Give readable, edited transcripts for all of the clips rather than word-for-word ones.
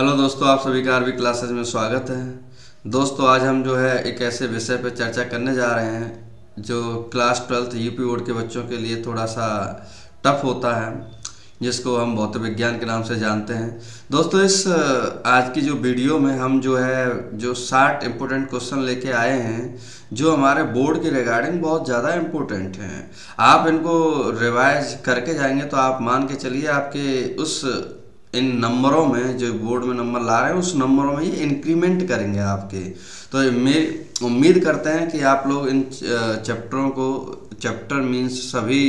Hello दोस्तों, आप सभी का आरवी क्लासेस में स्वागत है। दोस्तों, आज हम जो है एक ऐसे विषय पर चर्चा करने जा रहे हैं जो क्लास 12th यूपी बोर्ड के बच्चों के लिए थोड़ा सा टफ होता है, जिसको हम भौतिक विज्ञान के नाम से जानते हैं। दोस्तों, इस आज की जो वीडियो में हम जो है जो 60 इम्पोर्टेंट क्वेश्चन लेके आए हैं जो हमारे बोर्ड के रिगार्डिंग बहुत ज़्यादा इम्पोर्टेंट हैं। आप इनको रिवाइज करके जाएंगे तो आप मान के चलिए आपके उस इन नंबरों में जो बोर्ड में नंबर ला रहे हैं उस नंबरों में ही इंक्रीमेंट करेंगे आपके। तो मैं उम्मीद करते हैं कि आप लोग इन चैप्टरों को, चैप्टर मीन्स सभी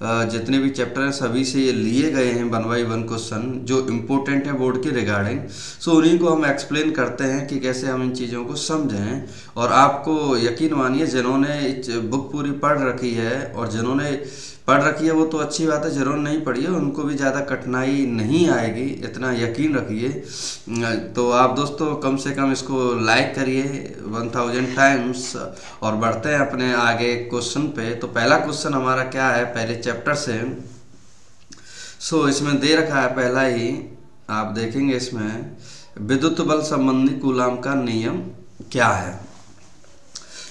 जितने भी चैप्टर हैं सभी से ये लिए गए हैं 1 by 1 क्वेश्चन जो इम्पोर्टेंट है बोर्ड के रिगार्डिंग। सो उन्हीं को हम एक्सप्लेन करते हैं कि कैसे हम इन चीज़ों को समझें। और आपको यकीन मानिए, जिन्होंने बुक पूरी पढ़ रखी है और जिन्होंने पढ़ रखी है वो तो अच्छी बात है, जिन्होंने नहीं पढ़ी है उनको भी ज़्यादा कठिनाई नहीं आएगी, इतना यकीन रखिए। तो आप दोस्तों कम से कम इसको लाइक करिए 1000 टाइम्स और बढ़ते हैं अपने आगे क्वेश्चन पे। तो पहला क्वेश्चन हमारा क्या है पहले चैप्टर से। सो इसमें दे रखा है पहला ही, आप देखेंगे इसमें विद्युत बल संबंधी कूलाम का नियम क्या है।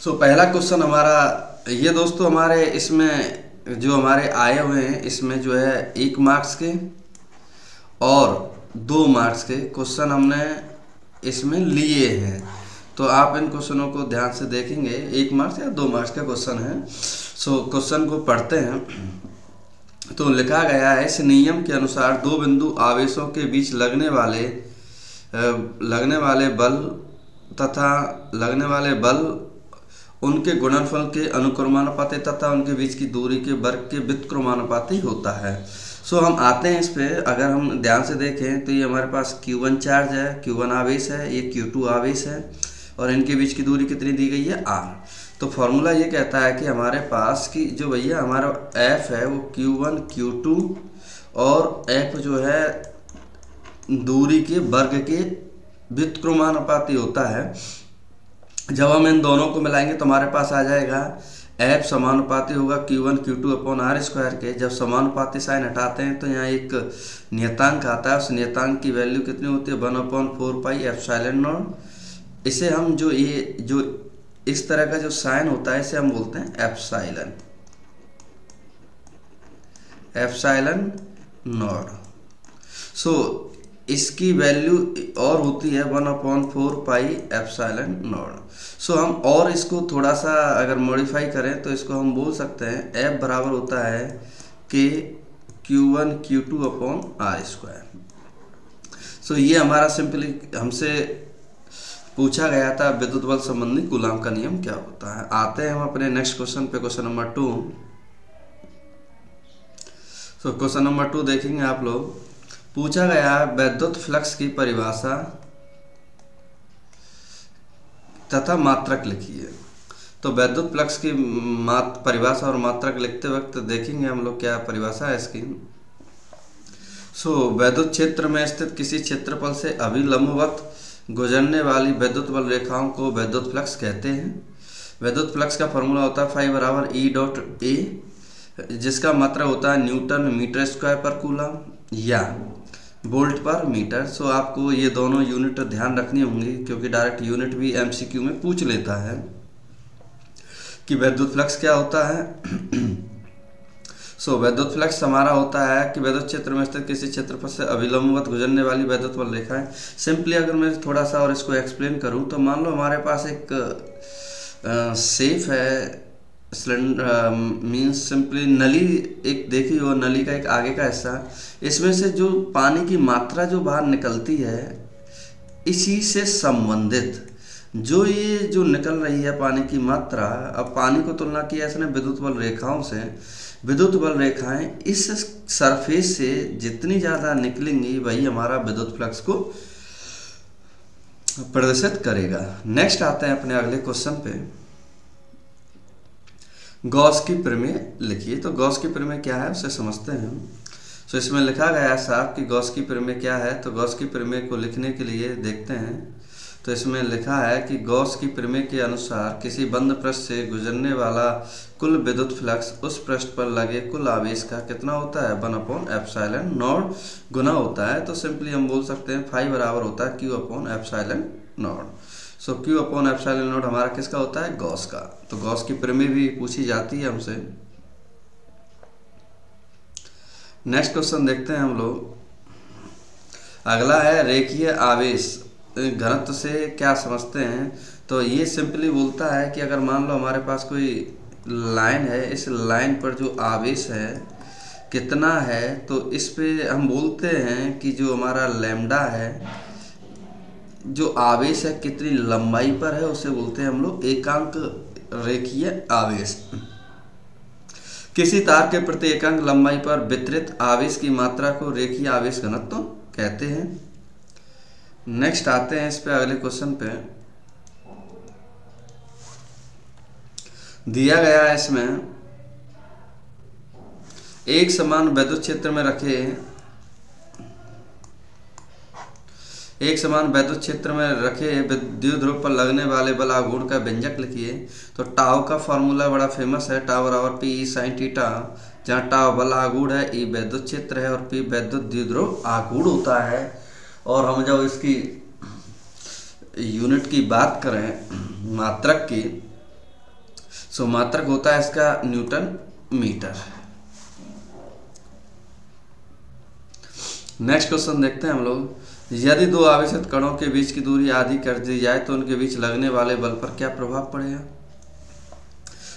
सो पहला क्वेश्चन हमारा ये दोस्तों, हमारे इसमें जो हमारे आए हुए हैं इसमें जो है 1 मार्क्स के और 2 मार्क्स के क्वेश्चन हमने इसमें लिए हैं। तो आप इन क्वेश्चनों को ध्यान से देखेंगे, 1 मार्क्स या 2 मार्क्स का क्वेश्चन है। सो क्वेश्चन को पढ़ते हैं। तो लिखा गया है, इस नियम के अनुसार 2 बिंदु आवेशों के बीच लगने वाले बल उनके गुणनफल के अनुक्रमानुपाती तथा उनके बीच की दूरी के वर्ग के व्युत्क्रमानुपाती होता है। सो हम आते हैं इस पे। अगर हम ध्यान से देखें तो ये हमारे पास Q1 चार्ज है, Q1 आवेश है, ये Q2 आवेश है और इनके बीच की दूरी कितनी दी गई है, R। तो फॉर्मूला ये कहता है कि हमारे पास की जो भैया हमारा F है वो Q1 Q2 और F जो है दूरी के वर्ग के व्युत्क्रमानुपाती होता है। जब हम इन दोनों को मिलाएंगे तो हमारे पास आ जाएगा F समानुपाती होगा Q1 Q2 upon R square के। जब समानुपाती साइन हटाते हैं तो यहाँ एक नियतांक आता है, उस नियतांक की वैल्यू कितनी होती है 1/4 पाई एप्सिलॉन नॉट। इसे हम जो इस तरह का जो साइन होता है इसे हम बोलते हैं एप्सिलॉन नॉट। सो इसकी वैल्यू और होती है 1/4 पाई एप्सिलॉन नॉट। सो हम और इसको थोड़ा सा अगर मॉडिफाई करें तो इसको हम बोल सकते हैं F बराबर होता है कि Q1 Q2 upon R square. सो ये हमारा सिंपली हमसे पूछा गया था विद्युत बल संबंधी कूलाम का नियम क्या होता है। आते हैं हम अपने नेक्स्ट क्वेश्चन पे, question number 2। So question number 2 देखेंगे आप लोग। पूछा गया विद्युत फ्लक्स की परिभाषा तथा मात्रक लिखिए। तो विद्युत फ्लक्स की परिभाषा और मात्रक लिखते वक्त देखेंगे हम लोग क्या परिभाषा है इसकी। सो विद्युत क्षेत्र में स्थित किसी क्षेत्रफल से अभिलंबवत गुजरने वाली विद्युत बल रेखाओं को विद्युत फ्लक्स कहते हैं। विद्युत फ्लक्स का फॉर्मूला होता है फाई बराबर E.A, जिसका मात्रक होता है न्यूटन मीटर स्क्वायर पर कूलम या वोल्ट पर मीटर। सो आपको ये दोनों यूनिट ध्यान रखनी होंगी क्योंकि डायरेक्ट यूनिट भी MCQ में पूछ लेता है कि विद्युत फ्लक्स क्या होता है। सो विद्युत फ्लक्स हमारा होता है कि विद्युत क्षेत्र में स्थित किसी क्षेत्रफल से अभिलंबवत गुजरने वाली विद्युत बल रेखाएं। सिंपली अगर मैं थोड़ा सा और इसको एक्सप्लेन करूं तो मान लो हमारे पास एक सेफ है, सिलेंडर मीन्स सिंपली नली एक देखी हो, नली का एक आगे का हिस्सा, इसमें से जो पानी की मात्रा जो बाहर निकलती है इसी से संबंधित ये जो निकल रही है पानी की मात्रा। अब पानी को तुलना किया इसने विद्युत बल रेखाओं से। विद्युत बल रेखाएं इस सरफेस से जितनी ज़्यादा निकलेंगी वही हमारा विद्युत फ्लक्स को प्रदर्शित करेगा। नेक्स्ट आते हैं अपने अगले क्वेश्चन पे। गॉस की प्रमेय लिखिए। तो गॉस की प्रमेय क्या है उसे समझते हैं। सो इसमें लिखा गया है साहब कि गॉस की प्रमेय क्या है। तो गॉस की प्रमेय को लिखने के लिए देखते हैं। तो इसमें लिखा है कि गॉस की प्रमेय के अनुसार किसी बंद पृष्ठ से गुजरने वाला कुल विद्युत फ्लक्स उस पृष्ठ पर लगे कुल आवेश का कितना होता है, 1/ε0 गुना होता है। तो सिंपली हम बोल सकते हैं फाई बराबर होता है Q/ε0। सो Q/ε0 हमारा किसका होता है, गॉस का। तो गॉस की प्रमेय भी पूछी जाती है हमसे। नेक्स्ट क्वेश्चन देखते हैं हम लोग। अगला है रेखीय आवेश घनत्व से क्या समझते हैं। तो ये सिंपली बोलता है कि अगर मान लो हमारे पास कोई लाइन है, इस लाइन पर जो आवेश है कितना है, तो इस पे हम बोलते हैं कि जो हमारा लैम्डा है, जो आवेश है कितनी लंबाई पर है, उसे बोलते हैं हम लोग एकांक रेखीय आवेश। किसी तार के प्रति एकांक लंबाई पर वितरित आवेश की मात्रा को रेखीय आवेश घनत्व कहते हैं। नेक्स्ट आते हैं इस पे अगले क्वेश्चन पे। दिया गया है इसमें एक समान विद्युत क्षेत्र में रखे विद्युत ध्रुव पर लगने वाले बल आघूर्ण का व्यंजक लिखिए। तो टाउ का फॉर्मूला बड़ा फेमस है, टाउ बराबर पी साइन थीटा, जहाँ टाउ बल आघूर्ण है, ई विद्युत क्षेत्र है और पी विद्युत द्विध्रुव आघूर्ण होता है। और हम जब इसकी यूनिट की बात करें मात्रक की, सो मात्रक होता है इसका न्यूटन मीटर। नेक्स्ट क्वेश्चन देखते हैं हम लोग। यदि दो आवेशित कणों के बीच की दूरी आधी कर दी जाए तो उनके बीच लगने वाले बल पर क्या प्रभाव पड़ेगा।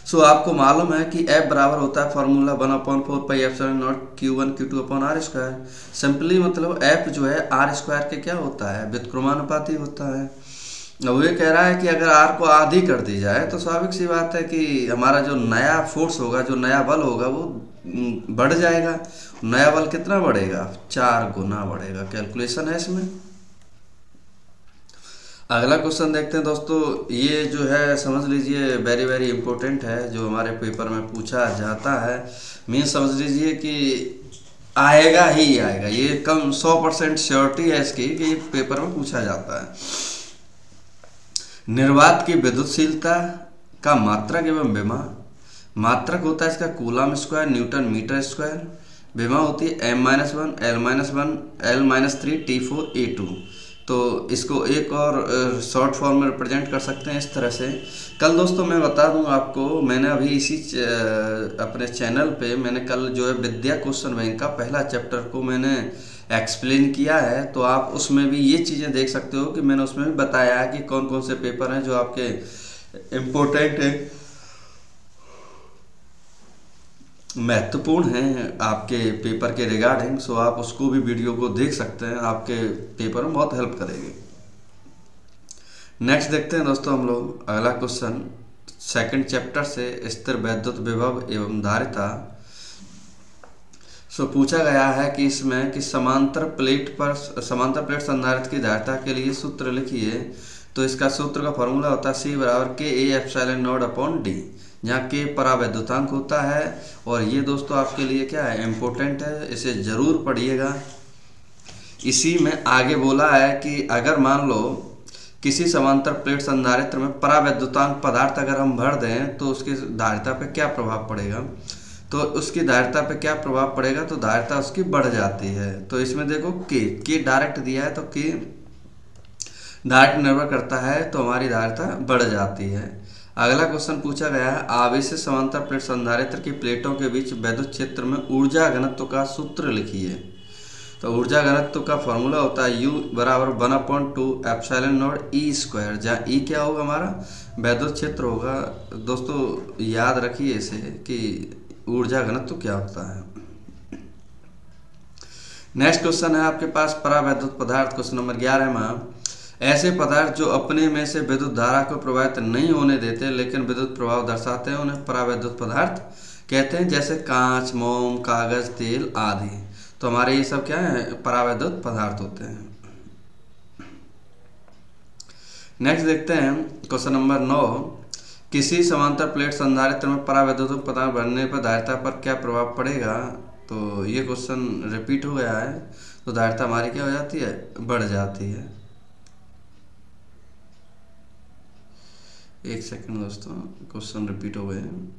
सो आपको मालूम है कि F बराबर होता है फॉर्मूला 1/4πε0 Q1 Q2/r²। सिंपली मतलब F जो है r² के क्या होता है, व्युत्क्रमानुपाती होता है। अब ये कह रहा है कि अगर r को आधी कर दी जाए तो स्वाभाविक सी बात है कि हमारा जो नया फोर्स होगा, जो नया बल होगा, वो बढ़ जाएगा। नया बल कितना बढ़ेगा, 4 गुना बढ़ेगा। कैलकुलेशन है इसमें। अगला क्वेश्चन देखते हैं दोस्तों। ये जो है समझ लीजिए वेरी वेरी इंपॉर्टेंट है, जो हमारे पेपर में पूछा जाता है। मीन समझ लीजिए कि आएगा ही आएगा, ये कम 100% श्योरिटी है इसकी कि पेपर में पूछा जाता है। निर्वात की विद्युतशीलता का मात्रक एवं विभव। मात्रक होता है इसका coulomb square newton metre square. विभव होती है m-1 l-1 l-3 T4 A2। तो इसको एक और शॉर्ट फॉर्म में रिप्रेजेंट कर सकते हैं इस तरह से। कल दोस्तों मैं बता दूं आपको, मैंने अभी इसी अपने चैनल पे मैंने कल जो है विद्या क्वेश्चन बैंक का पहला चैप्टर को मैंने एक्सप्लेन किया है। तो आप उसमें भी ये चीज़ें देख सकते हो कि मैंने उसमें भी बताया है कि कौन कौन से पेपर हैं जो आपके इम्पोर्टेंट है, महत्वपूर्ण हैं आपके पेपर के रिगार्डिंग। सो आप उसको भी वीडियो को देख सकते हैं, आपके पेपर में बहुत हेल्प करेगी। नेक्स्ट देखते हैं दोस्तों हम लोग अगला क्वेश्चन सेकंड चैप्टर से, स्थिर वैद्युत विभव एवं धारिता। सो पूछा गया है कि इसमें कि समांतर प्लेट संधारित्र की धारिता के लिए सूत्र लिखिए। तो इसका सूत्र का फॉर्मूला होता है C बराबर Ka/ε0/d, जहाँ K परावैद्युतांक होता है। और ये दोस्तों आपके लिए क्या है, इम्पोर्टेंट है, इसे जरूर पढ़िएगा। इसी में आगे बोला है कि अगर मान लो किसी समांतर प्लेट संधारित्र में परावैद्युतांक पदार्थ अगर हम भर दें तो उसकी धारिता पे क्या प्रभाव पड़ेगा। तो उसकी धारिता पे क्या प्रभाव पड़ेगा, तो धारिता उसकी बढ़ जाती है। तो इसमें देखो K डायरेक्ट दिया है, तो K डायरेक्ट निर्भर करता है, तो हमारी धारिता बढ़ जाती है। अगला क्वेश्चन पूछा गया है आवेशित समांतर प्लेट संधारित्र की प्लेटों के बीच विद्युत क्षेत्र में ऊर्जा घनत्व का सूत्र लिखिए। तो ऊर्जा घनत्व का फॉर्मूला होता है U बराबर 1/2ε0 E², जहाँ E क्या होगा, हमारा विद्युत क्षेत्र होगा। दोस्तों याद रखिए इसे कि ऊर्जा घनत्व क्या होता है। नेक्स्ट क्वेश्चन है आपके पास परावैद्युत पदार्थ, क्वेश्चन नंबर 11 में। ऐसे पदार्थ जो अपने में से विद्युत धारा को प्रवाहित नहीं होने देते लेकिन विद्युत प्रभाव दर्शाते हैं, उन्हें परावैद्युत पदार्थ कहते हैं, जैसे कांच, मोम, कागज, तेल आदि। तो हमारे ये सब क्या है, परावैद्युत पदार्थ होते हैं। नेक्स्ट देखते हैं क्वेश्चन नंबर 9। किसी समांतर प्लेट संधारित्र में परावैद्युत पदार्थ भरने पर धारिता पर क्या प्रभाव पड़ेगा। तो ये क्वेश्चन रिपीट हो गया है। तो धारिता हमारी क्या हो जाती है, बढ़ जाती है। एक सेकंड दोस्तों, क्वेश्चन रिपीट हो गए हैं।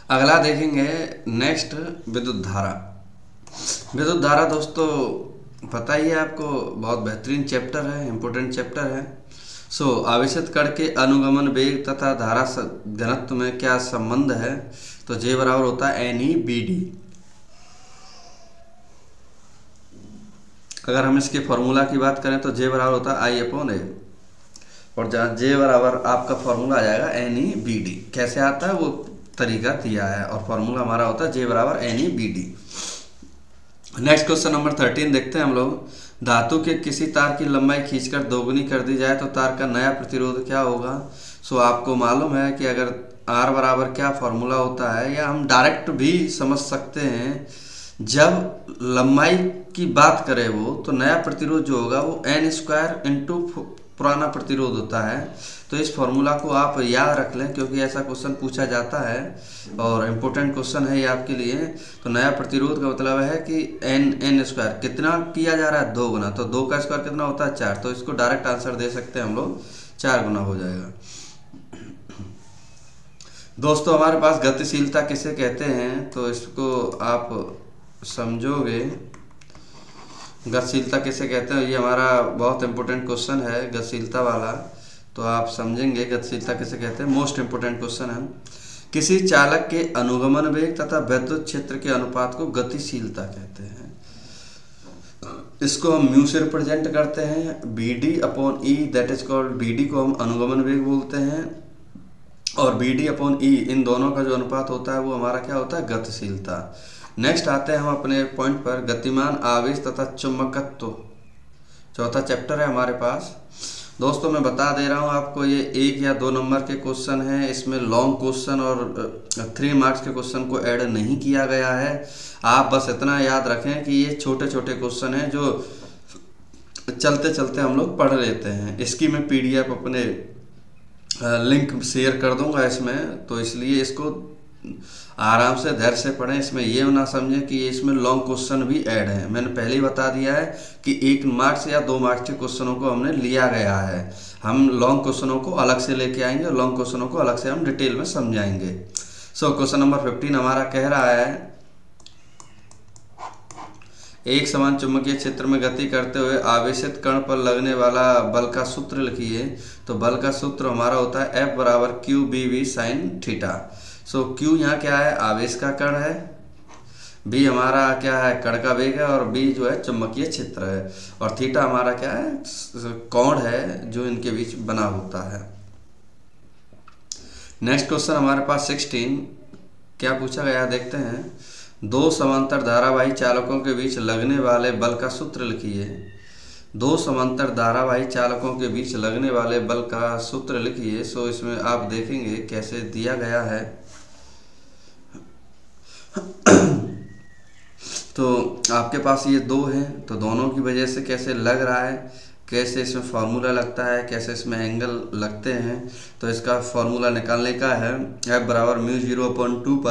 अगला देखेंगे नेक्स्ट, विद्युत धारा। विद्युत धारा दोस्तों पता ही है आपको, बहुत बेहतरीन चैप्टर है, इम्पोर्टेंट चैप्टर है। आवेशित कण के अनुगमन वेग तथा धारा घनत्व में क्या संबंध है? तो J बराबर होता है NE/BD। अगर हम इसके फॉर्मूला की बात करें तो J बराबर होता है I/A, और जहाँ J बराबर आपका फॉर्मूला आ जाएगा NE/BD। कैसे आता है वो तरीका दिया है, और फॉर्मूला हमारा होता है J बराबर NE/BD। नेक्स्ट क्वेश्चन नंबर 13 देखते हैं हम लोग। धातु के किसी तार की लंबाई खींचकर दोगुनी कर दी जाए तो तार का नया प्रतिरोध क्या होगा? आपको मालूम है कि अगर R बराबर क्या फॉर्मूला होता है, या हम डायरेक्ट भी समझ सकते हैं, जब लंबाई की बात करें वो, तो नया प्रतिरोध जो होगा वो N² इंटू पुराना प्रतिरोध होता है। तो इस फॉर्मूला को आप याद रख लें, क्योंकि ऐसा क्वेश्चन पूछा जाता है और इम्पोर्टेंट क्वेश्चन है ये आपके लिए। तो नया प्रतिरोध का मतलब है कि N² कितना किया जा रहा है, 2 गुना, तो 2 का स्क्वायर कितना होता है 4, तो इसको डायरेक्ट आंसर दे सकते हैं हम लोग, 4 गुना हो जाएगा। दोस्तों हमारे पास गतिशीलता किसे कहते हैं, तो इसको आप समझोगे, गतिशीलता किसे कहते हैं, ये हमारा बहुत इंपॉर्टेंट क्वेश्चन है गतिशीलता वाला, तो आप समझेंगे गतिशीलता किसे कहते हैं। मोस्ट इंपोर्टेंट क्वेश्चन है। किसी चालक के अनुगमन वेग तथा विद्युत क्षेत्र के अनुपात को गतिशीलता कहते हैं। इसको हम म्यू से रिप्रेजेंट करते हैं, BD/E, that is called, BD को हम अनुगमन वेग बोलते हैं, और BD/E इन दोनों का जो अनुपात होता है वो हमारा क्या होता है, गतिशीलता। नेक्स्ट आते हैं हम अपने पॉइंट पर, गतिमान आवेश तथा चुंबकत्व, चौथा चैप्टर है हमारे पास। दोस्तों मैं बता दे रहा हूँ आपको, ये 1 या 2 नंबर के क्वेश्चन हैं, इसमें लॉन्ग क्वेश्चन और 3 मार्क्स के क्वेश्चन को ऐड नहीं किया गया है। आप बस इतना याद रखें कि ये छोटे छोटे क्वेश्चन हैं जो चलते चलते हम लोग पढ़ लेते हैं। इसकी मैं PDF अपने लिंक शेयर कर दूंगा इसमें, तो इसलिए इसको आराम से धैर्य से पढ़ें। इसमें ये ना समझें कि इसमें लॉन्ग क्वेश्चन भी ऐड हैं, मैंने पहले ही बता दिया है कि 1 मार्क्स या 2 मार्क्स के क्वेश्चनों को हमने लिया गया है। हम लॉन्ग क्वेश्चनों को अलग से लेके आएंगे और लॉन्ग क्वेश्चनों को अलग से हम डिटेल में समझाएंगे। क्वेश्चन नंबर 15 हमारा कह रहा है, एक समान चुंबकीय क्षेत्र में गति करते हुए आवेशित कण पर लगने वाला बल का सूत्र लिखिए। तो बल का सूत्र हमारा होता है F बराबर QBV sin थीटा। Q यहाँ क्या है, आवेश का कण है, B हमारा क्या है, कण का वेग है, और B जो है चुंबकीय क्षेत्र है, और थीटा हमारा क्या है, कोण है जो इनके बीच बना होता है। नेक्स्ट क्वेश्चन हमारे पास 16 क्या पूछा गया देखते हैं। 2 समांतर धारावाही चालकों के बीच लगने वाले बल का सूत्र लिखिए। 2 समांतर धारावाही चालकों के बीच लगने वाले बल का सूत्र लिखिए। इसमें आप देखेंगे कैसे दिया गया है। तो आपके पास ये 2 हैं, तो दोनों की वजह से कैसे लग रहा है, कैसे इसमें फार्मूला लगता है, कैसे इसमें एंगल लगते हैं, तो इसका फार्मूला निकालने का है F बराबर μ0/2π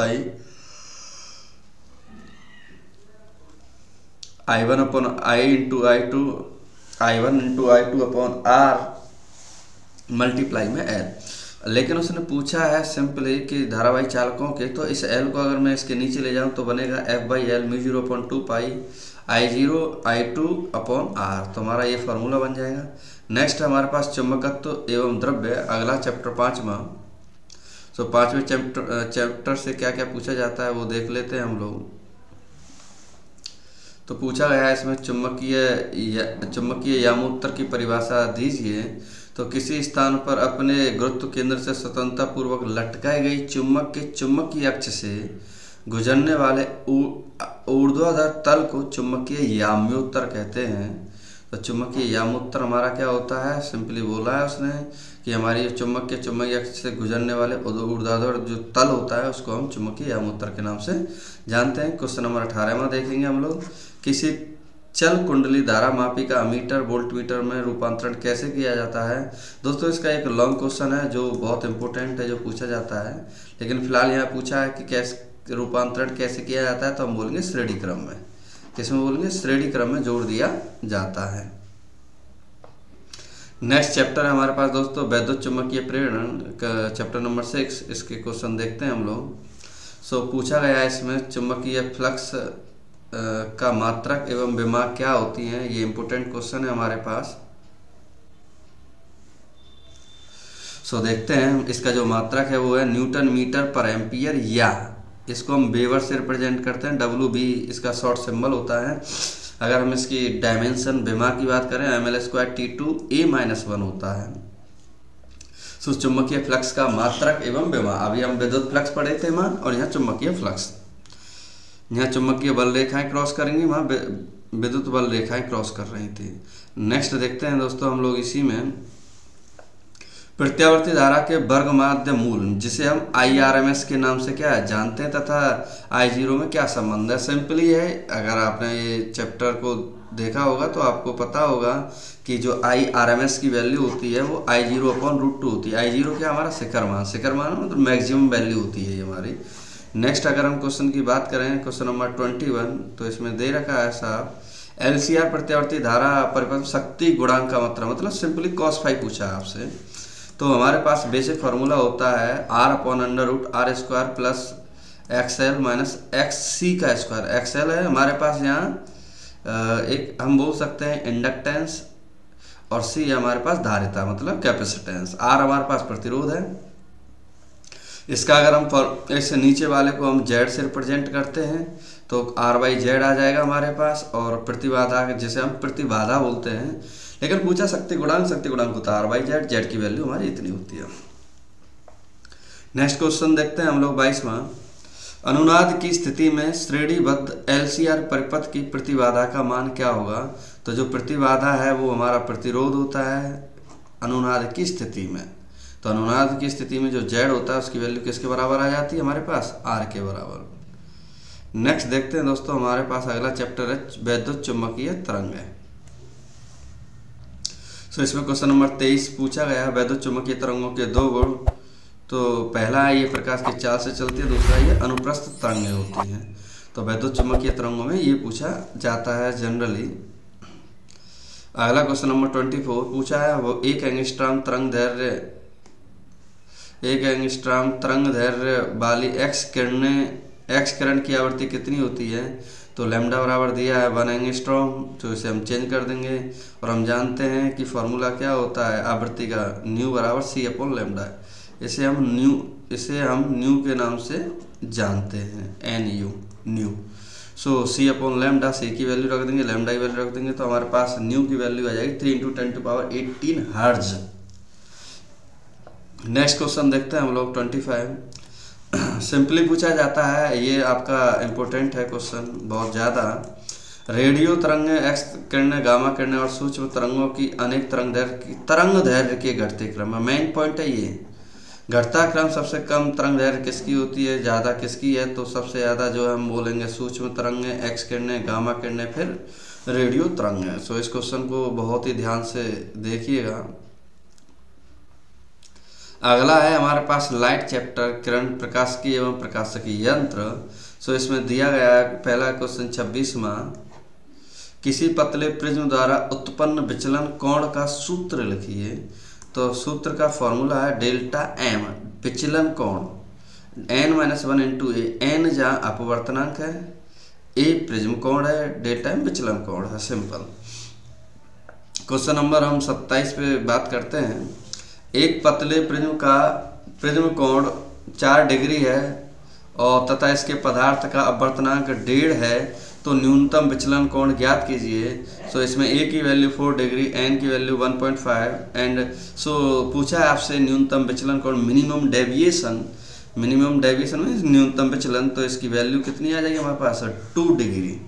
I1 into I2 upon R multiply में L। लेकिन उसने पूछा है सिंपली कि धारावाही चालकों के, तो इस L को अगर मैं इसके नीचे ले जाऊं तो बनेगा F/L μ0/2π I0 I2 upon R। तो हमारा ये फार्मूला बन जाएगा। नेक्स्ट हमारे पास चुंबकत्व एवं द्रव्य, अगला चैप्टर 5वां। 5वें चैप्टर से क्या क्या पूछा जाता है वो देख लेते हैं हम लोग। तो पूछा गया है इसमें चुंबकीय यामोत्तर की परिभाषा दीजिए। तो किसी स्थान पर अपने गुरुत्व केंद्र से स्वतंत्रता पूर्वक लटकाई गई चुंबक के चुंबकीय अक्ष से गुजरने वाले ऊर्ध्वाधर तल को चुंबकीय याम्योत्तर कहते हैं। तो चुंबकीय यामोत्तर हमारा क्या होता है, सिंपली बोला है उसने कि हमारी चुंबक के चुंबकीय अक्ष से गुजरने वाले ऊर्ध्वाधर जो तल होता है उसको हम चुंबकीय यामोत्तर के नाम से जानते हैं। क्वेश्चन नंबर 18वां देखेंगे हम लोग। किसी चल कुंडली धारा मापी का अमीटर वोल्टमीटर में रूपांतरण कैसे किया जाता है। दोस्तों इसका एक लॉन्ग क्वेश्चन है जो बहुत इंपॉर्टेंट है, जो पूछा जाता है, लेकिन फिलहाल यहाँ पूछा है कि कैसे रूपांतरण कैसे किया जाता है, तो हम बोलेंगे श्रेणी क्रम में। किसमें बोलेंगे, श्रेणी क्रम में जोड़ दिया जाता है। नेक्स्ट चैप्टर है हमारे पास दोस्तों वैद्युत चुम्बकीय प्रेरण का चैप्टर नंबर 6। इसके क्वेश्चन देखते हैं हम लोग। सो पूछा गया है इसमें चुम्बकीय फ्लक्स का मात्रक एवं विमाक क्या होती हैं। ये इंपोर्टेंट क्वेश्चन है हमारे पास। सो देखते हैं इसका जो मात्रक है वो है न्यूटन मीटर पर एम्पियर, या इसको हम वेबर से रिप्रेजेंट करते हैं। WB इसका शॉर्ट सिंबल होता है। अगर हम इसकी डायमेंशन विमा की बात करें ml² T2a-1 होता है। सो चुम्बकीय फ्लक्स का मात्रक एवं विमा। अभी हम विद्युत फ्लक्स पढ़े थे वहाँ, और यहाँ चुम्बकीय फ्लक्स। यहाँ चुम्बकीय बल रेखाएं क्रॉस करेंगी, वहाँ विद्युत बल रेखाएं क्रॉस कर रही थी। नेक्स्ट देखते हैं दोस्तों हम लोग इसी में प्रत्यावर्ती धारा के वर्ग माध्य मूल, जिसे हम IRMS के नाम से क्या है जानते हैं, तथा I0 में क्या संबंध है। सिंपली है, अगर आपने ये चैप्टर को देखा होगा तो आपको पता होगा कि जो IRMS की वैल्यू होती है वो I0/√2 होती है। I0 क्या हमारा शिखर मान मतलब मैक्सिमम वैल्यू होती है ये हमारी। नेक्स्ट अगर हम क्वेश्चन की बात करें, क्वेश्चन नंबर 21, तो इसमें दे रखा है साहब LCR प्रत्यावर्ती धारा परिपथ शक्ति गुणांक का मतलब सिंपली cos∅ पूछा है आपसे। तो हमारे पास बेसिक फार्मूला होता है R/√R² plus XL minus XC का स्क्वायर। XL है हमारे पास यहाँ एक हम बोल सकते हैं इंडक्टेंस, और C है हमारे पास धारिता मतलब कैपेसिटेंस। R हमारे पास प्रतिरोध है। इसका अगर हम इससे नीचे वाले को हम Z से रिप्रेजेंट करते हैं तो R/Z आ जाएगा हमारे पास, और प्रतिबाधा जिसे हम प्रतिबाधा बोलते हैं। लेकिन पूछा शक्ति गुणांक होता है R/Z, Z की वैल्यू हमारी इतनी होती है। नेक्स्ट क्वेश्चन देखते हैं हम लोग 22वां। अनुनाद की स्थिति में श्रेणीबद्ध LCR परिपथ की प्रतिबाधा का मान क्या होगा। तो जो प्रतिबाधा है वो हमारा प्रतिरोध होता है अनुनाद की स्थिति में। तो अनुनाद की स्थिति में जो Z होता है उसकी वैल्यू किसके बराबर आ जाती है हमारे पास, R के बराबर। नेक्स्ट देखते हैं दोस्तों हमारे पास अगला चैप्टर है वैद्युत चुम्बकीय तरंग है। सो इसमें क्वेश्चन नंबर 23 पूछा गया है वैद्युत चुम्बकीय तरंगों के दो गुण। तो पहला है ये प्रकाश की चाल से चलती है, दूसरा ये अनुप्रस्थ तरंगें होती हैं। तो वैद्युत चुम्बकीय तरंगों में ये पूछा जाता है जनरली। अगला क्वेश्चन नंबर 24 पूछा है वो एक एंगस्ट्रॉम तरंग दैर्घ्य वाली एक्स किरण की आवृत्ति कितनी होती है। तो लैम्डा बराबर दिया है 1 एंगस्ट्रॉम, तो इसे हम चेंज कर देंगे। और हम जानते हैं कि फॉर्मूला क्या होता है आवृत्ति का, न्यू बराबर C/λ। इसे हम न्यू के नाम से जानते हैं, न्यू। सो C/λ, C की वैल्यू रख देंगे, लैम्डा की वैल्यू रख देंगे, तो हमारे पास न्यू की वैल्यू आ जाएगी 3 × 10⁻18 हर्ट्ज। नेक्स्ट क्वेश्चन देखते हैं हम लोग 25। सिंपली पूछा जाता है, ये आपका इम्पोर्टेंट है क्वेश्चन बहुत ज़्यादा। रेडियो तरंगें, एक्स किरणें, गामा किरणें और सूक्ष्म तरंगों की अनेक तरंग दैर्घ्य के घटते क्रम में मेन पॉइंट है ये। घटता क्रम सबसे कम तरंग दैर्घ्य किसकी होती है, ज़्यादा किसकी है। तो सबसे ज़्यादा जो है हम बोलेंगे सूक्ष्म तरंगें, एक्स किरणें, गामा किरणें, फिर रेडियो तरंगें। सो इस क्वेश्चन को बहुत ही ध्यान से देखिएगा। अगला है हमारे पास लाइट चैप्टर किरण प्रकाशिकी एवं प्रकाशिकी यंत्र। सो इसमें दिया गया है पहला क्वेश्चन 26वां। किसी पतले प्रिज्म द्वारा उत्पन्न विचलन कोण का सूत्र लिखिए। तो सूत्र का फॉर्मूला है ΔM विचलन कोण, n-1 × A। n जहाँ अपवर्तनांक है, A प्रिज्म कोण है, ΔM विचलन कोण है। सिंपल। क्वेश्चन नंबर हम 27 पे बात करते हैं। एक पतले प्रिज्म कोण 4 डिग्री है और तथा इसके पदार्थ का अपवर्तनांक 1.5 है, तो न्यूनतम विचलन कोण ज्ञात कीजिए। सो इसमें A की वैल्यू 4 डिग्री, n की वैल्यू 1.5 एंड सो पूछा है आपसे न्यूनतम विचलन कोण मिनिमम डेविएशन मीन्स न्यूनतम विचलन। तो इसकी वैल्यू कितनी आ जाएगी हमारे पास 2 डिग्री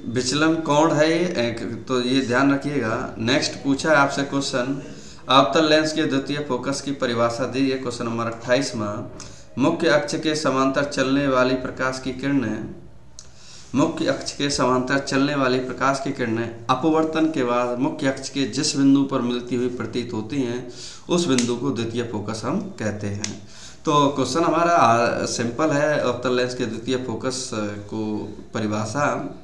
विचलन कोण है ये, तो ये ध्यान रखिएगा। नेक्स्ट पूछा है आपसे क्वेश्चन अवतल लेंस के द्वितीय फोकस की परिभाषा दी है। क्वेश्चन नंबर 28वां। मुख्य अक्ष के समांतर चलने वाली प्रकाश की किरणें अपवर्तन के बाद मुख्य अक्ष के जिस बिंदु पर मिलती हुई प्रतीत होती हैं उस बिंदु को द्वितीय फोकस हम कहते हैं। तो क्वेश्चन हमारा सिंपल है, अवतल लेंस के द्वितीय फोकस को परिभाषा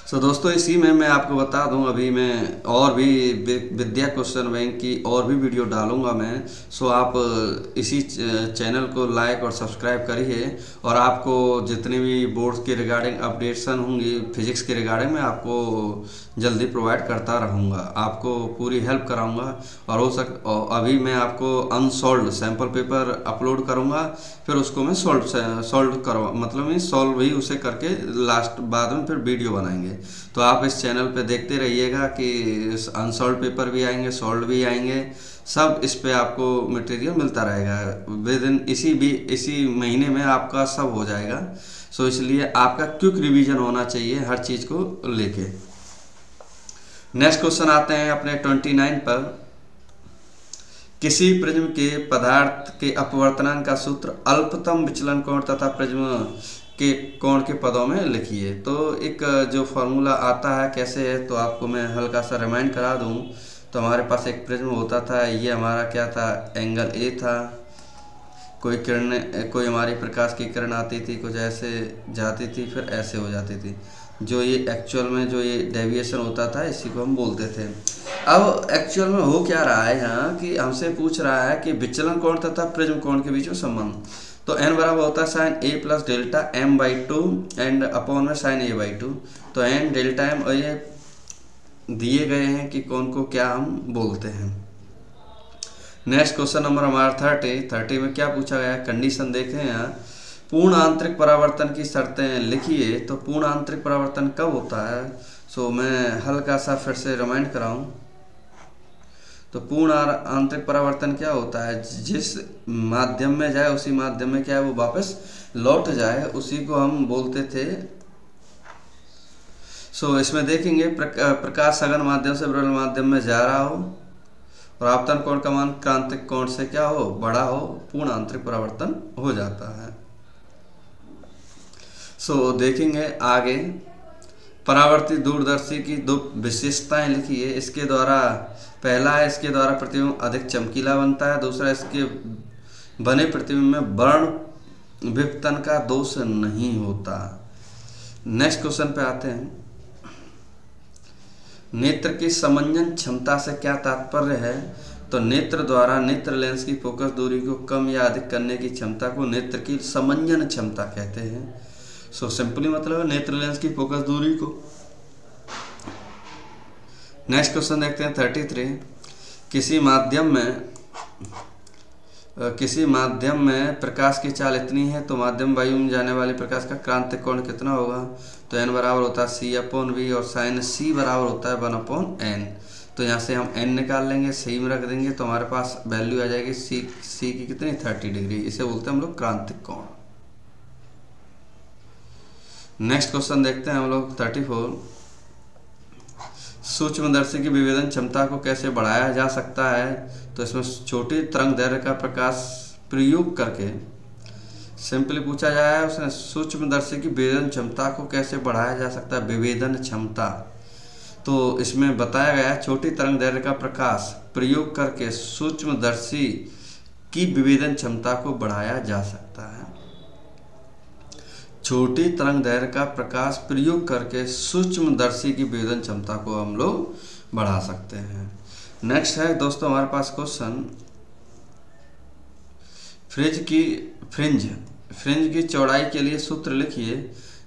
दोस्तों इसी में मैं आपको बता दूं, अभी मैं और भी विद्या क्वेश्चन बैंक की और भी वीडियो डालूंगा मैं। आप इसी चैनल को लाइक और सब्सक्राइब करिए, और आपको जितनी भी बोर्ड्स के रिगार्डिंग अपडेशन होंगी फिजिक्स के रिगार्डिंग मैं आपको जल्दी प्रोवाइड करता रहूँगा, आपको पूरी हेल्प कराऊँगा। और अभी मैं आपको अनसॉल्व सैम्पल पेपर अपलोड करूँगा, फिर उसको मैं सॉल्व करवा मतलब सॉल्व ही उसे करके लास्ट बाद में फिर वीडियो बनाएंगे। तो आप इस चैनल पे देखते रहिएगा कि अनसॉल्व पेपर भी आएंगे, सॉल्व भी आएंगे, सब इस पे आपको मटेरियल मिलता रहेगा। विद इन इसी महीने में आपका सब हो जाएगा। इसलिए आपका क्विक रिवीजन होना चाहिए हर चीज़ को लेके। नेक्स्ट क्वेश्चन आते हैं अपने 29 पर। किसी प्रिज्म के पदार्थ के अपवर्तनांक का सूत्र अल्पतम विचलन कोण तथा प्रिज्म के कोण के पदों में लिखिए। तो एक जो फॉर्मूला आता है कैसे है, तो आपको मैं हल्का सा रिमाइंड करा दूं। तो हमारे पास एक प्रिज्म होता था, ये हमारा क्या था, एंगल ए था। कोई हमारी प्रकाश की किरण आती थी, कुछ ऐसे जाती थी, फिर ऐसे हो जाती थी। जो ये एक्चुअल में जो ये डेविएशन होता था, इसी को हम बोलते थे। अब एक्चुअल में हो क्या रहा है यहाँ कि हमसे पूछ रहा है कि विचलन कोण तथा प्रिज्म कोण के बीच में संबंध। तो n बराबर होता है sine a plus delta m by 2 and upon में साइन a बाई 2। तो n डेल्टा m और ये दिए गए हैं कि कौन को क्या हम बोलते हैं। नेक्स्ट क्वेश्चन नंबर हमारा 30 में क्या पूछा गया है, कंडीशन देखें यहाँ। पूर्ण आंतरिक परावर्तन की शर्तें लिखिए। तो पूर्ण आंतरिक परावर्तन कब होता है, मैं हल्का सा फिर से रिमाइंड कराऊं। तो पूर्ण आंतरिक परावर्तन क्या होता है, जिस माध्यम में जाए उसी माध्यम में क्या है वो वापस लौट जाए, उसी को हम बोलते थे। इसमें देखेंगे प्रकाश सघन माध्यम से विरल माध्यम में जा रहा हो और आपतन कोण का मान क्रांतिक कोण से क्या हो, बड़ा हो, पूर्ण आंतरिक परावर्तन हो जाता है। देखेंगे आगे। परावर्तित दूरदर्शी की दो विशेषताएं लिखिए। इसके द्वारा पहला है, इसके द्वारा प्रतिबिंब अधिक चमकीला बनता है। दूसरा, इसके बने प्रतिबिंब में वर्ण विपतन का दोष नहीं होता। नेक्स्ट क्वेश्चन पे आते हैं। नेत्र की समंजन क्षमता से क्या तात्पर्य है, तो नेत्र द्वारा नेत्र लेंस की फोकस दूरी को कम या अधिक करने की क्षमता को नेत्र की समंजन क्षमता कहते हैं। सिंपली मतलब है नेत्र लेंस की फोकस दूरी को। नेक्स्ट क्वेश्चन देखते हैं 33। किसी माध्यम में प्रकाश की चाल इतनी है तो माध्यम वायु में जाने वाले प्रकाश का क्रांतिक कोण कितना होगा। तो n बराबर होता है c अपॉन v और साइन c बराबर होता है 1 अपॉन n। तो यहाँ से हम n निकाल लेंगे, सही में रख देंगे, तो हमारे पास वैल्यू आ जाएगी c की कितनी, 30 डिग्री। इसे बोलते हैं हम लोग क्रांतिक कोण। नेक्स्ट क्वेश्चन देखते हैं हम लोग 34। सूक्ष्मदर्शी की विभेदन क्षमता को कैसे बढ़ाया जा सकता है। तो इसमें छोटी तरंग दैर्घ्य का प्रकाश प्रयोग करके सिंपली पूछा जाए, उसने सूक्ष्मदर्शी की विभेदन क्षमता को कैसे बढ़ाया जा सकता है, विभेदन क्षमता। तो इसमें बताया गया है छोटी तरंग दैर्घ्य का प्रकाश प्रयोग करके सूक्ष्मदर्शी की विभेदन क्षमता को बढ़ाया जा सकता है। छोटी तरंग दैर्घ्य का प्रकाश प्रयोग करके सूक्ष्मदर्शी की विभेदन क्षमता को हम लोग बढ़ा सकते हैं। नेक्स्ट है दोस्तों हमारे पास क्वेश्चन, फ्रिंज की चौड़ाई के लिए सूत्र लिखिए।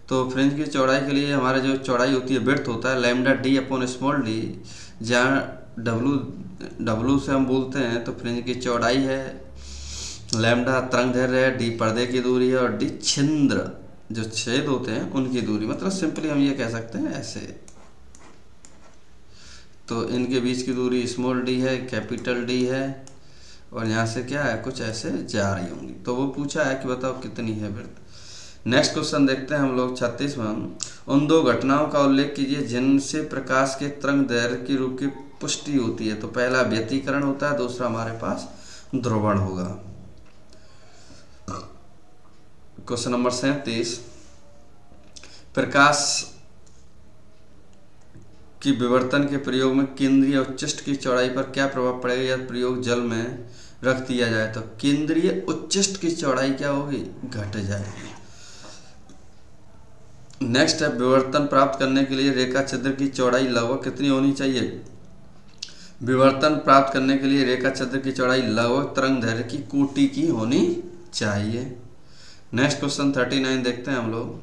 तो फ्रिंज की चौड़ाई के लिए हमारे जो चौड़ाई होती है, विड्थ होता है lambda D upon small D, जहाँ डब्लू से हम बोलते हैं। तो फ्रिंज की चौड़ाई है, लैम्डा तरंग दैर्घ्य है, डी पर्दे की दूरी है और डी छिद्र जो छेद होते हैं उनकी दूरी। मतलब सिंपली हम ये कह सकते हैं ऐसे। तो इनके बीच की दूरी स्मॉल डी है, कैपिटल डी है, और यहाँ से क्या है, कुछ ऐसे जा रही होंगी। तो वो पूछा है कि बताओ कितनी है विड्थ। नेक्स्ट क्वेश्चन देखते हैं हम लोग 36वां। उन दो घटनाओं का उल्लेख कीजिए जिनसे प्रकाश के तरंग दैर्घ्य की रूप की पुष्टि होती है। तो पहला व्यतिकरण होता है, दूसरा हमारे पास ध्रुवण होगा। Question number 37। प्रकाश की विवर्तन के प्रयोग में केंद्रीय उच्चिष्ट की चौड़ाई पर क्या प्रभाव पड़ेगा यदि प्रयोग जल में रख दिया जाए। तो केंद्रीय उच्चिष्ट की चौड़ाई क्या होगी, घट जाएगी। नेक्स्ट है विवर्तन प्राप्त करने के लिए रेखा छिद्र की चौड़ाई लगभग कितनी होनी चाहिए। विवर्तन प्राप्त करने के लिए रेखा छिद्र की चौड़ाई लगभग तरंग दैर्घ्य की कोटि की होनी चाहिए। नेक्स्ट क्वेश्चन 39 देखते हैं हम लोग।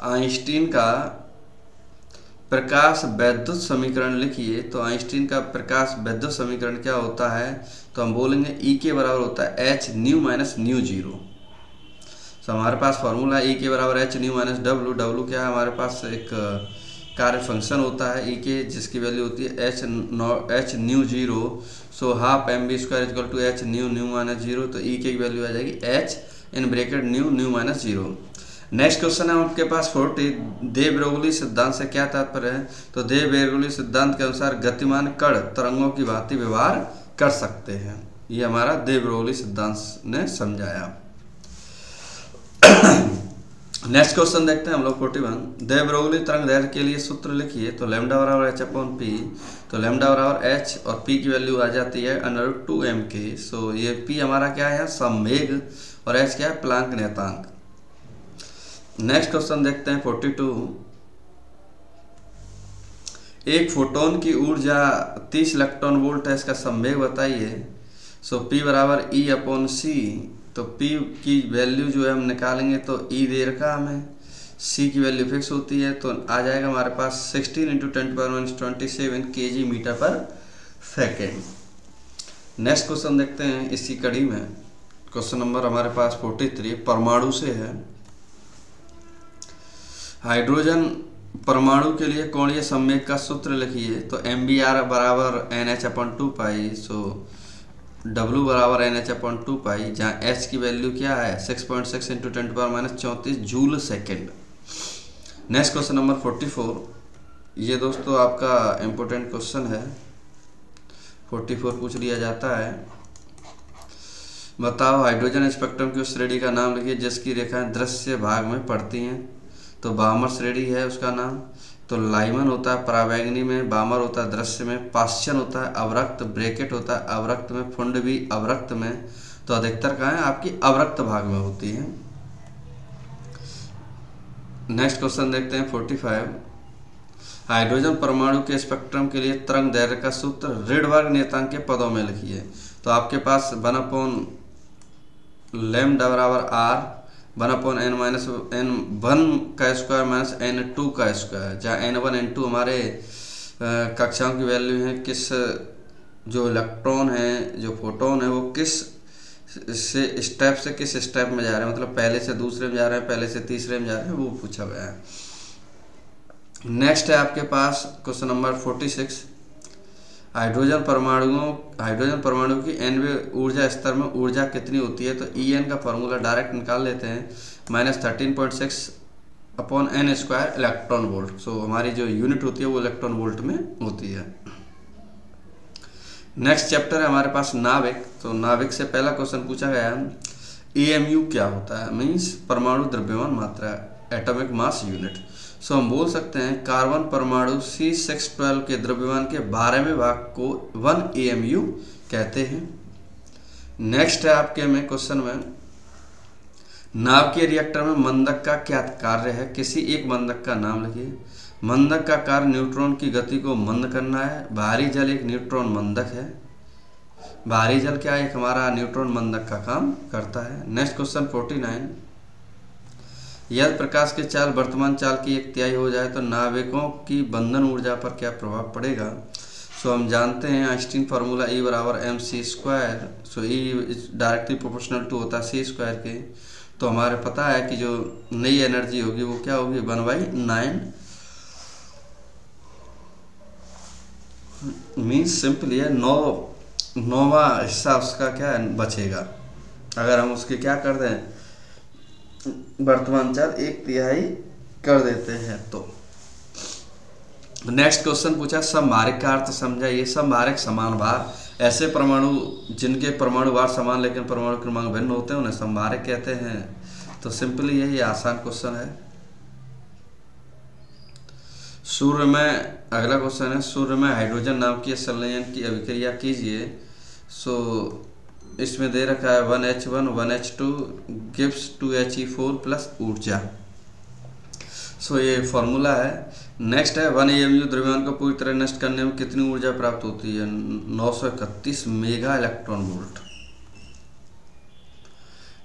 आइंस्टीन का प्रकाश वैद्युत समीकरण लिखिए। तो आइंस्टीन का प्रकाश वैद्युत समीकरण क्या होता है, तो हम बोलेंगे ई के बराबर होता है H new minus mu zero. तो हमारे पास फॉर्मूला ई के बराबर H new minus W. W क्या है, हमारे पास एक कार्य फंक्शन होता है ई के, जिसकी वैल्यू होती है H nu zero. So half M B square equal to H nu nu minus zero. तो ई के वैल्यू आ जाएगी H in bracket nu nu minus zero. Next question है आपके पास 40। दे ब्रोगली सिद्धांत से क्या तात्पर्य है। तो दे ब्रोगली सिद्धांत के अनुसार गतिमान कण तरंगों की भांति व्यवहार कर सकते हैं। ये हमारा दे ब्रोगली सिद्धांत ने समझाया। नेक्स्ट क्वेश्चन देखते हैं हम लोग 41। दे ब्रोगली तरंग दैर्घ्य के लिए सूत्र लिखिए। तो लैम्डा बराबर एच अपॉन पी। तो लैम्डा बराबर एच और पी की वैल्यू आ जाती है √2m के। सो ये पी हमारा क्या है, संवेग, और एच क्या है, प्लांक नियतांक। नेक्स्ट क्वेश्चन देखते हैं 42। एक फोटोन की ऊर्जा 30 इलेक्ट्रॉन वोल्ट है, इसका संवेग बताइए। सो P बराबर E अपॉन सी। तो P की वैल्यू जो है हम निकालेंगे तो E दे रखा हमें, C की वैल्यू फिक्स होती है, तो आ जाएगा हमारे पास 16 × 10⁻27 kg मीटर पर सेकेंड। नेक्स्ट क्वेश्चन देखते हैं इसी कड़ी में। क्वेश्चन नंबर हमारे पास 43 परमाणु से है। हाइड्रोजन परमाणु के लिए कोणीय संवेग का सूत्र लिखिए। तो MbR बराबर NH अपॉन 2π। सो W बराबर NH अपॉन 2π, जहाँ H की वैल्यू क्या है 6.6 × 10⁻34 joule second. Next question number 44। ये दोस्तों आपका इम्पोर्टेंट क्वेश्चन है, 44 पूछ लिया जाता है। बताओ हाइड्रोजन स्पेक्ट्रम की उस श्रेणी का नाम लिखिए जिसकी रेखाएं दृश्य भाग में पड़ती हैं। तो बामर श्रेणी है उसका नाम। तो लाइमन होता है पराबैंगनी में, बामर होता है दृश्य में, पाश्चन होता है अवरक्त, ब्रैकेट होता है अवरक्त में, फुंड भी अवरक्त में। तो अधिकतर कहाँ है, आपकी अवरक्त भाग में होती है। नेक्स्ट क्वेश्चन देखते हैं 45। हाइड्रोजन परमाणु के स्पेक्ट्रम के लिए तरंग दैर्घ्य का सूत्र रिडबर्ग नियतांक के पदों में लिखिए। तो आपके पास 1/λ बराबर R 1/n माइनस n1 का स्क्वायर माइनस n2 का स्क्वायर, जहाँ n1 n2 हमारे कक्षाओं की वैल्यू है, किस जो इलेक्ट्रॉन है, जो फोटोन है, वो किस से स्टेप से किस स्टेप में जा रहे हैं, मतलब पहले से दूसरे में जा रहे हैं, पहले से तीसरे में जा रहे हैं, वो पूछा गया है। नेक्स्ट है आपके पास क्वेश्चन नंबर 46। हाइड्रोजन परमाणु की nवें ऊर्जा स्तर में ऊर्जा कितनी होती है। तो En का फॉर्मूला डायरेक्ट निकाल लेते हैं, -13.6 अपॉन n² इलेक्ट्रॉन वोल्ट। सो हमारी जो यूनिट होती है वो इलेक्ट्रॉन वोल्ट में होती है। नेक्स्ट चैप्टर है हमारे पास नाभिक। तो नाभिक से पहला क्वेश्चन पूछा गया है AMU क्या होता है, मीन्स परमाणु द्रव्यमान मात्रा, एटॉमिक मास यूनिट। सो हम बोल सकते हैं कार्बन परमाणु C612 के द्रव्यमान के 12वें भाग को 1 AMU कहते हैं। नेक्स्ट है आपके में क्वेश्चन में नाभिकीय रिएक्टर में मंदक का क्या कार्य है, किसी एक मंदक का नाम लिखिए। मंदक का कार्य न्यूट्रॉन की गति को मंद करना है। भारी जल एक न्यूट्रॉन मंदक है। भारी जल क्या एक हमारा न्यूट्रॉन मंदक का काम करता है। Next question 49। यदि प्रकाश की चाल वर्तमान चाल की 1/3 हो जाए तो नाभिकों की बंधन ऊर्जा पर क्या प्रभाव पड़ेगा। सो हम जानते हैं आइंस्टीन फार्मूला E बराबर mc²। So E directly proportional to होता है c² के। तो हमारे पता है कि जो नई एनर्जी होगी वो क्या होगी 1/9, मीन्स सिंपली है 9वां हिस्सा उसका क्या है बचेगा, अगर हम उसके क्या कर दें वर्तमान चाल 1/3 कर देते हैं। तो नेक्स्ट क्वेश्चन पूछा समभारिक का अर्थ समझाइए। समभारिक समान भार, ऐसे परमाणु जिनके परमाणु भार समान लेकिन परमाणु क्रमांक भिन्न होते हैं उन्हें समभारिक कहते हैं। तो सिंपली यही आसान क्वेश्चन है। सूर्य में अगला क्वेश्चन है सूर्य में हाइड्रोजन नाम की संलयन की अभिक्रिया कीजिए। सो इसमें दे रखा है 1H1 1H2 gives 2He4 plus ऊर्जा। सो ये फॉर्मूला है। नेक्स्ट है 1 AMU द्रव्यमान को पूरी तरह नष्ट करने में कितनी ऊर्जा प्राप्त होती है? 931 mega electron volt.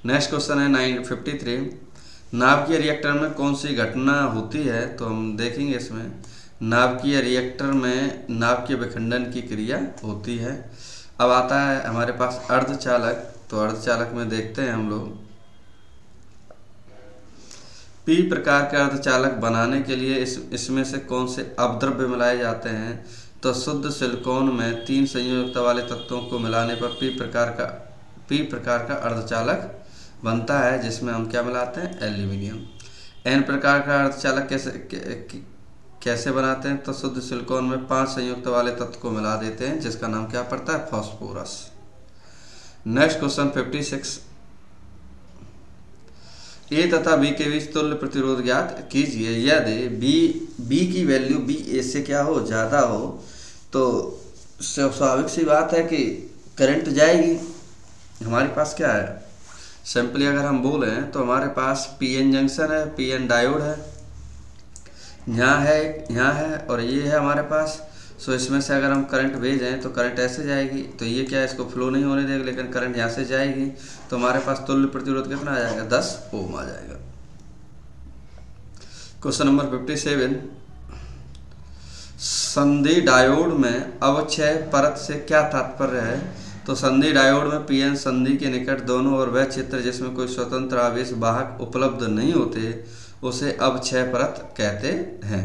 Next question है 953, नाभिकीय रिएक्टर में कौन सी घटना होती है? तो हम देखेंगे इसमें नाभिकीय रिएक्टर में नाभिकीय विखंडन की क्रिया होती है। अब आता है हमारे पास अर्धचालक। तो अर्धचालक में देखते हैं हम लोग पी प्रकार के अर्धचालक बनाने के लिए इसमें से कौन से अपद्रव्य मिलाए जाते हैं? तो शुद्ध सिलिकॉन में 3 संयोजकता वाले तत्वों को मिलाने पर पी प्रकार का अर्धचालक बनता है, जिसमें हम क्या मिलाते हैं? एल्यूमिनियम। एन प्रकार का अर्धचालक कैसे बनाते हैं? तो शुद्ध सिलिकॉन में 5 संयुक्त वाले तत्व को मिला देते हैं, जिसका नाम क्या पड़ता है? फास्फोरस। नेक्स्ट क्वेश्चन 56, ए तथा बी के बीच तुल्य प्रतिरोध ज्ञात कीजिए। यदि बी की वैल्यू बी ए से क्या हो? ज़्यादा हो तो स्वाभाविक सी बात है कि करंट जाएगी। हमारे पास क्या है? सिंपली अगर हम बोलें तो हमारे पास पीएन जंक्शन है, पीएन डायोड है, यहाँ है और ये है हमारे पास। सो इसमें से अगर हम करंट भेजें तो करंट ऐसे जाएगी, तो ये क्या है? इसको फ्लो नहीं होने देगा, लेकिन करंट यहाँ से जाएगी। तो हमारे पास तुल्य प्रतिरोध कितना आ जाएगा? 10 ओम आ जाएगा। क्वेश्चन नंबर 57, संधि डायोड में अवक्षय परत से क्या तात्पर्य है? तो संधि डायोड में पीएन संधि के निकट दोनों और वह क्षेत्र जिसमें कोई स्वतंत्र आवेश वाहक उपलब्ध नहीं होते उसे अवक्षय परत कहते हैं।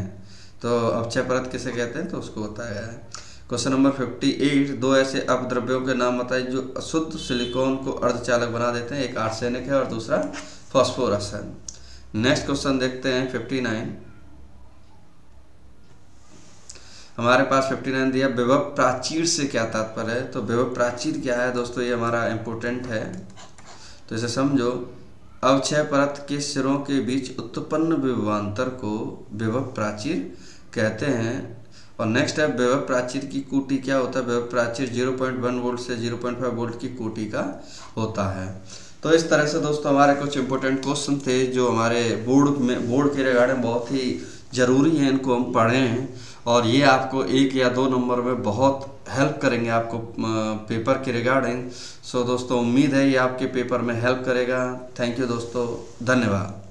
तो अवक्षय परत किसे कहते हैं? तो उसको बताया गया है। क्वेश्चन नंबर 58, 2 ऐसे अपद्रव्यों के नाम बताइए जो अशुद्ध सिलिकॉन को अर्धचालक बना देते हैं। एक आर्सेनिक है और दूसरा फास्फोरस है। नेक्स्ट क्वेश्चन देखते हैं 59। हमारे पास 59 दिया, विभव प्राचीर से क्या तात्पर्य है? तो विभव प्राचीर क्या है दोस्तों? ये हमारा इम्पोर्टेंट है, तो इसे समझो। अवक्षय परत के सिरों के बीच उत्पन्न विभवांतर को विभव प्राचीर कहते हैं। और नेक्स्ट है विभव प्राचीर की कोटि क्या होता है? विभव प्राचीर 0.1 वोल्ट से 0.5 वोल्ट की कोटि का होता है। तो इस तरह से दोस्तों हमारे कुछ इंपॉर्टेंट क्वेश्चन थे जो हमारे बोर्ड के रिगार्डिंग बहुत ही ज़रूरी हैं, इनको हम पढ़ें हैं और ये आपको 1 या 2 नंबर में बहुत हेल्प करेंगे आपको पेपर के रिगार्डिंग। सो दोस्तों उम्मीद है ये आपके पेपर में हेल्प करेगा। थैंक यू दोस्तों, धन्यवाद।